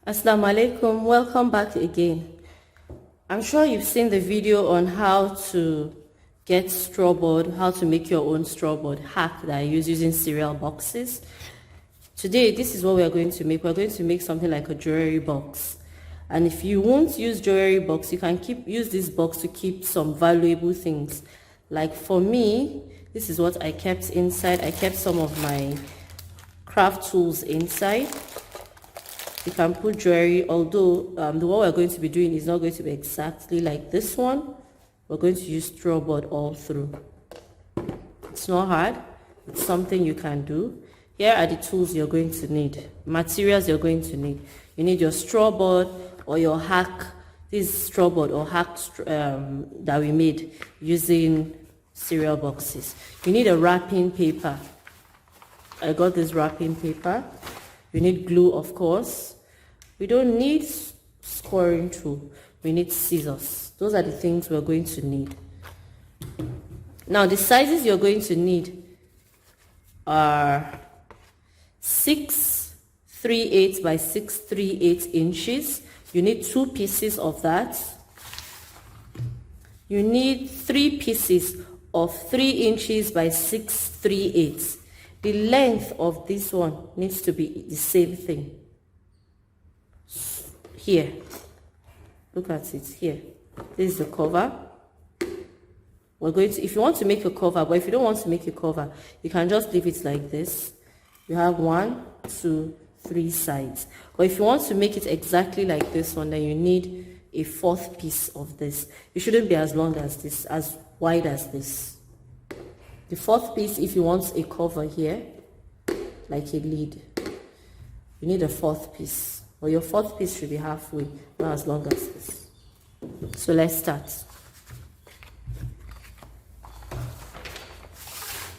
Assalamu alaikum, welcome back again. I'm sure you've seen the video on how to get straw board, how to make your own straw board hack that I use using cereal boxes. Today, this is what we are going to make. We're going to make something like a jewelry box. And if you won't use jewelry box, you can use this box to keep some valuable things. Like for me, this is what I kept inside. I kept some of my craft tools inside. You can put jewelry, although the one we're going to be doing is not going to be exactly like this one. We're going to use straw board all through. It's not hard. It's something you can do. Here are the tools you're going to need. Materials you're going to need. You need your straw board or your hack. This straw board or hack that we made using cereal boxes. You need a wrapping paper. I got this wrapping paper. You need glue, of course. We don't need scoring tool. We need scissors. Those are the things we're going to need. Now, the sizes you're going to need are 6/3/8 by 6/3/8 inches. You need 2 pieces of that. You need 3 pieces of 3 inches by 6/3/8. The length of this one needs to be the same thing. Here, look at it here. This is the cover. We're going to, if you want to make a cover, but if you don't want to make a cover, you can just leave it like this. You have 1, 2, 3 sides. But if you want to make it exactly like this one, then you need a 4th piece of this. It shouldn't be as long as this, as wide as this. The 4th piece, if you want a cover here, like a lid, you need a 4th piece. Or your 4th piece should be halfway, not as long as this. So let's start.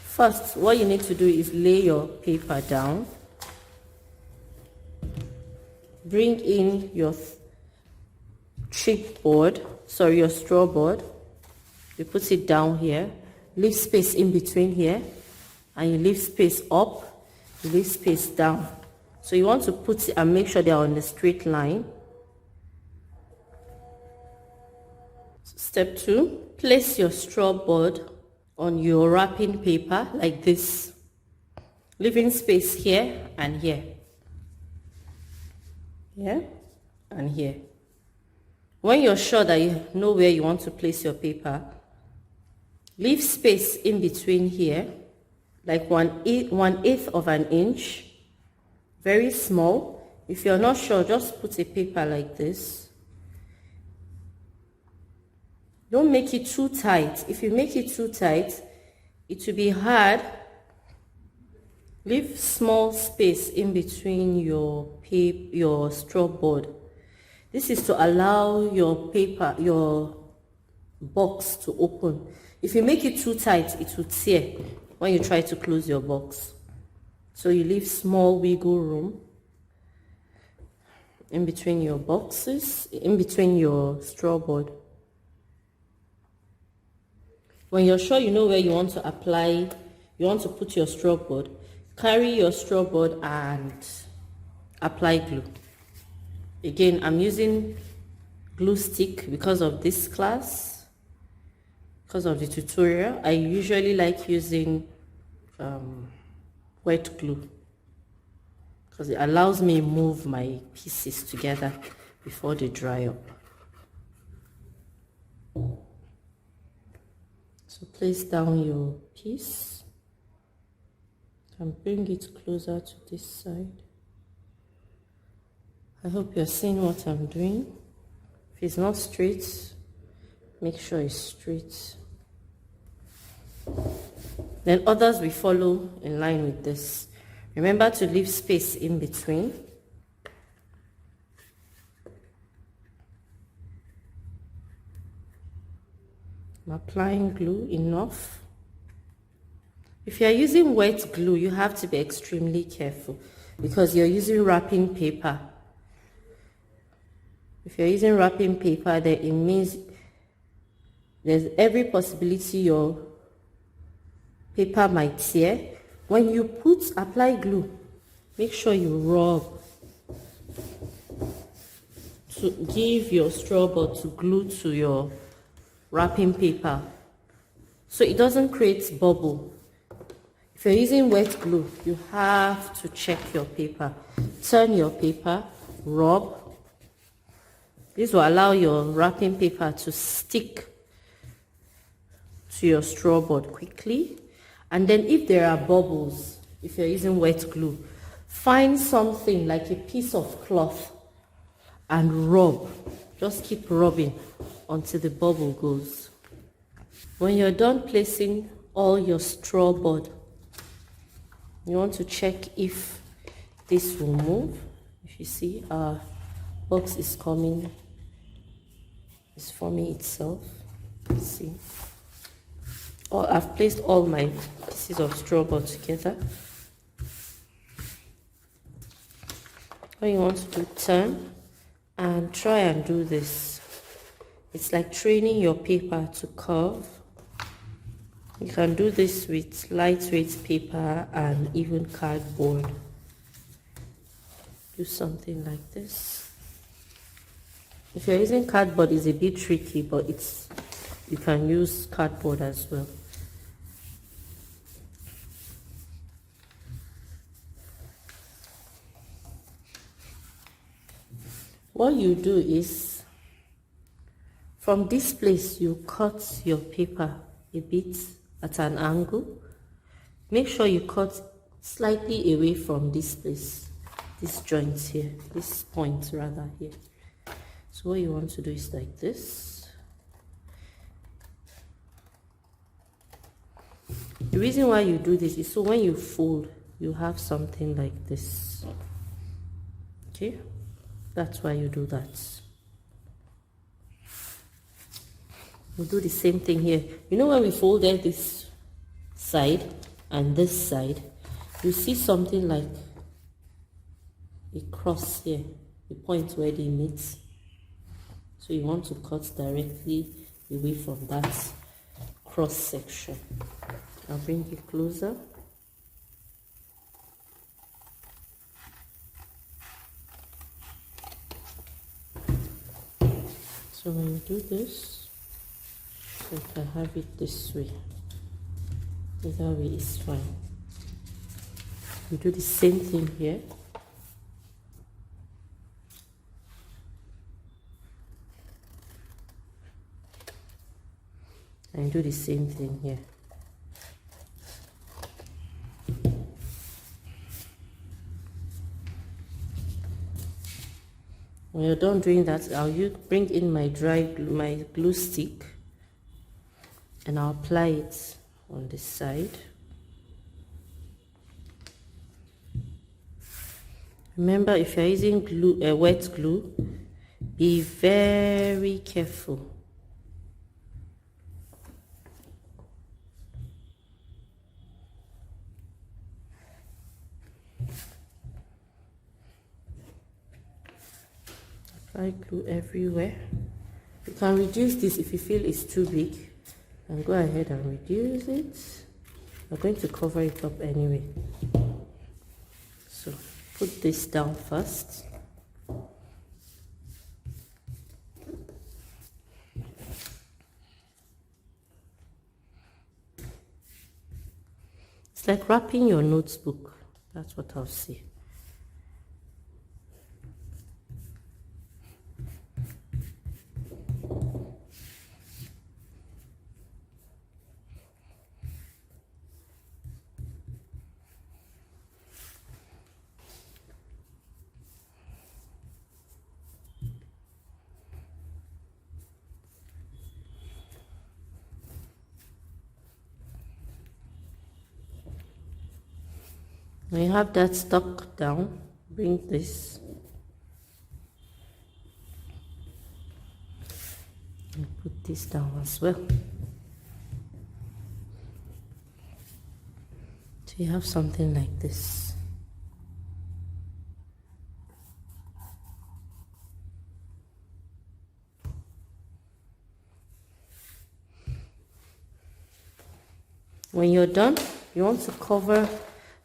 First, what you need to do is lay your paper down. Bring in your your straw board. You put it down here. Leave space in between here, and you leave space up, you leave space down. So you want to put it and make sure they are on a straight line. Step 2, place your straw board on your wrapping paper like this, leaving space here and here. Here and here. When you're sure that you know where you want to place your paper, leave space in between here, like 1/8 of an inch, very small. If you're not sure, just put a paper like this. Don't make it too tight. If you make it too tight, it will be hard. Leave small space in between your straw board. This is to allow your box to open. If you make it too tight, it will tear when you try to close your box. So you leave small wiggle room in between your boxes, in between your straw board. When you're sure you know where you want to apply, you want to put your straw board, carry your straw board and apply glue. Again, I'm using glue stick because of this class. Because of the tutorial, I usually like using wet glue because it allows me to move my pieces together before they dry up. So place down your piece and bring it closer to this side. I hope you're seeing what I'm doing. If it's not straight, make sure it's straight. Then others will follow in line with this. Remember to leave space in between. I'm applying glue enough. If you are using wet glue, you have to be extremely careful because you're using wrapping paper. If you're using wrapping paper, then it means there's every possibility your paper might tear. When you apply glue, make sure you rub. to give your straw bud to glue to your wrapping paper so it doesn't create bubble. If you're using wet glue, you have to check your paper. Turn your paper, rub. This will allow your wrapping paper to stick to your straw bud quickly. And then if there are bubbles, if you're using wet glue, find something like a piece of cloth and rub. Just keep rubbing until the bubble goes. When you're done placing all your straw bud, you want to check if this will move. If you see our box is coming, it's forming itself. See, I've placed all my pieces of straw bud together. What you want to do, turn and try and do this. It's like training your paper to curve. You can do this with lightweight paper and even cardboard. Do something like this. If you're using cardboard, it's a bit tricky, but you can use cardboard as well. What you do is, from this place, you cut your paper a bit at an angle. Make sure you cut slightly away from this place, this joint here, this point rather here. So what you want to do is like this. The reason why you do this is so when you fold, you have something like this. Okay, that's why you do that. We'll do the same thing here. You know when we folded this side and this side, you see something like a cross here, the point where they meet. So you want to cut directly away from that cross section. I'll bring it closer. So when you do this, you can have it this way. Either way is fine. You do the same thing here. And do the same thing here. When you're done doing that, I'll bring in my my glue stick, and I'll apply it on this side. Remember, if you're using glue, wet glue, be very careful. Apply glue everywhere. You can reduce this if you feel it's too big, and go ahead and reduce it. I'm going to cover it up anyway. So put this down first. It's like wrapping your notebook. That's what I'll say. When you have that stuck down, bring this and put this down as well. So you have something like this. When you're done, you want to cover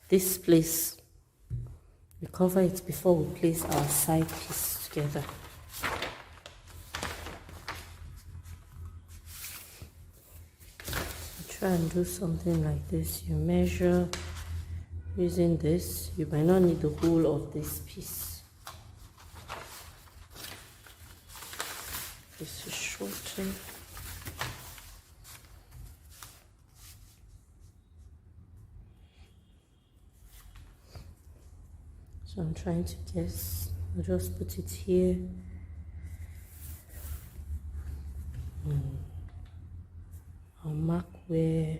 this place. We cover it before we place our side piece together. try and do something like this. You measure using this. You might not need the whole of this piece. This is shorter. So I'm trying to guess. I'll just put it here. I'll mark where.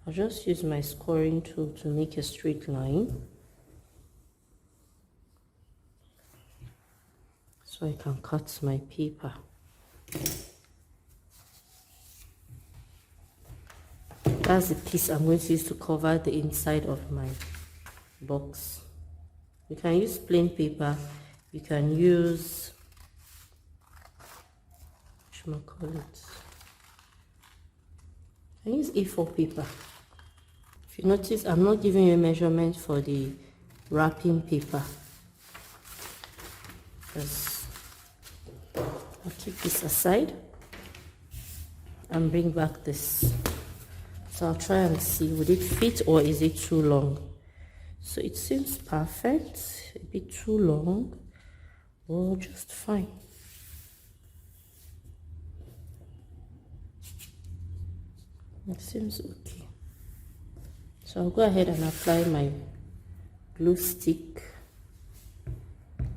I'll just use my scoring tool to make a straight line, so I can cut my paper. That's the piece I'm going to use to cover the inside of my box. You can use plain paper, you can use, what call it? I use A4 paper. If you notice, I'm not giving you a measurement for the wrapping paper, because I'll keep this aside and bring back this. So I'll try and see, would it fit or is it too long? So it seems perfect, a bit too long, or just fine. It seems okay. So I'll go ahead and apply my glue stick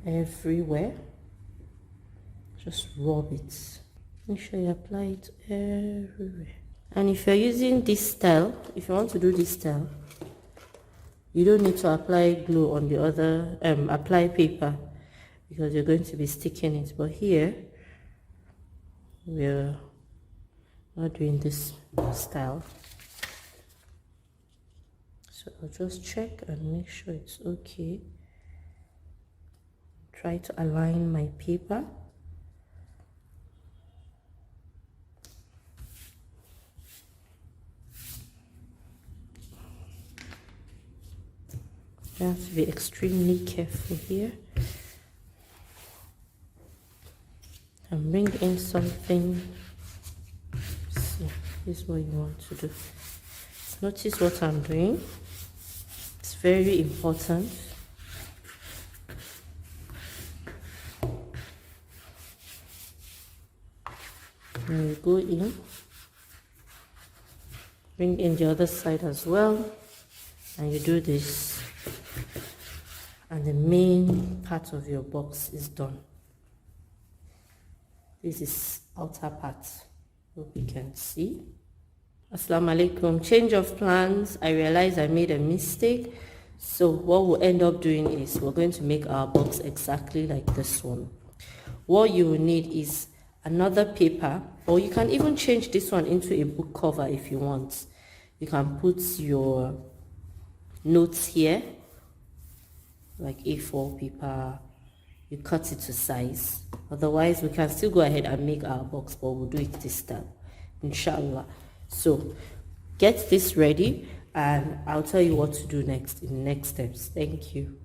everywhere. Just rub it. Make sure you apply it everywhere. And if you're using this style, if you want to do this style, you don't need to apply glue on the other, apply paper, because you're going to be sticking it. But here, we're not doing this style. So I'll just check and make sure it's okay. Try to align my paper. You have to be extremely careful here. And bring in something. See, this is what you want to do. Notice what I'm doing. It's very important. And you go in. Bring in the other side as well. And you do this. And the main part of your box is done. This is outer part. Hope you can see. Assalamu alaikum. Change of plans. I realized I made a mistake. So what we'll end up doing is we're going to make our box exactly like this one. What you will need is another paper, or you can even change this one into a book cover if you want. You can put your notes here, like A4 paper. You cut it to size. Otherwise, we can still go ahead and make our box, but we'll do it this time, inshallah. So get this ready and I'll tell you what to do next in the next steps. Thank you.